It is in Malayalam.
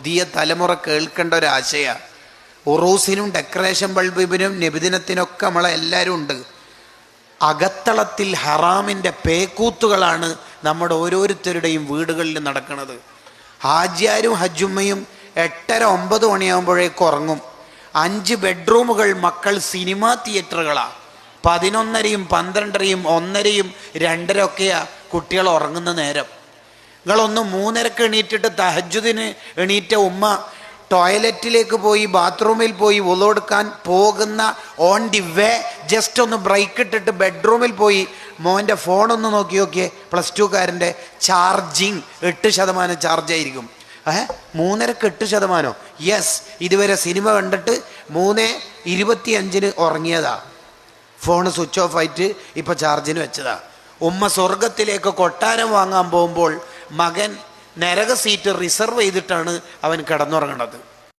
പുതിയ തലമുറ കേൾക്കേണ്ട ഒരാശയമാണ്. ഉറൂസിനും ഡെക്കറേഷൻ ബൾബിനും നബിദിനത്തിനൊക്കെ നമ്മളെല്ലാവരും ഉണ്ട്. അകത്തളത്തിൽ ഹറാമിൻ്റെ പേക്കൂത്തുകളാണ് നമ്മുടെ ഓരോരുത്തരുടെയും വീടുകളിൽ നടക്കുന്നത്. ഹാജിയാരും ഹജ്ജുമ്മയും 8:30-9 മണിയാകുമ്പോഴേക്ക് ഉറങ്ങും. 5 ബെഡ്റൂമുകൾ മക്കൾ സിനിമാ തിയേറ്ററുകളാണ്. 11:30, 12:30, 1:30, 2:30 കുട്ടികൾ ഉറങ്ങുന്ന നേരം. നിങ്ങളൊന്ന് 3:30 എണീറ്റിട്ട് തഹജ്ജുദിന് എണീറ്റ ഉമ്മ ടോയ്ലറ്റിലേക്ക് പോയി ബാത്റൂമിൽ പോയി വുളു എടുക്കാൻ പോകുന്ന ഓൺ ദി വേ ജസ്റ്റ് ഒന്ന് ബ്രേക്ക് ഇട്ടിട്ട് ബെഡ്റൂമിൽ പോയി മോൻ്റെ ഫോണൊന്ന് നോക്കി നോക്കിയേ. +2കാരൻ്റെ ചാർജിങ് 8% ചാർജായിരിക്കും. 3:30 8%? യെസ്. ഇതുവരെ സിനിമ കണ്ടിട്ട് 3:25 ഉറങ്ങിയതാ. ഫോണ് സ്വിച്ച് ഓഫ് ആയിട്ട് ഇപ്പം ചാർജിന് വെച്ചതാ. ഉമ്മ സ്വർഗത്തിലേക്ക് കൊട്ടാരം വാങ്ങാൻ പോകുമ്പോൾ മകൻ നരക സീറ്റ് റിസർവ് ചെയ്തിട്ടാണ് അവൻ കിടന്നുറങ്ങുന്നത്.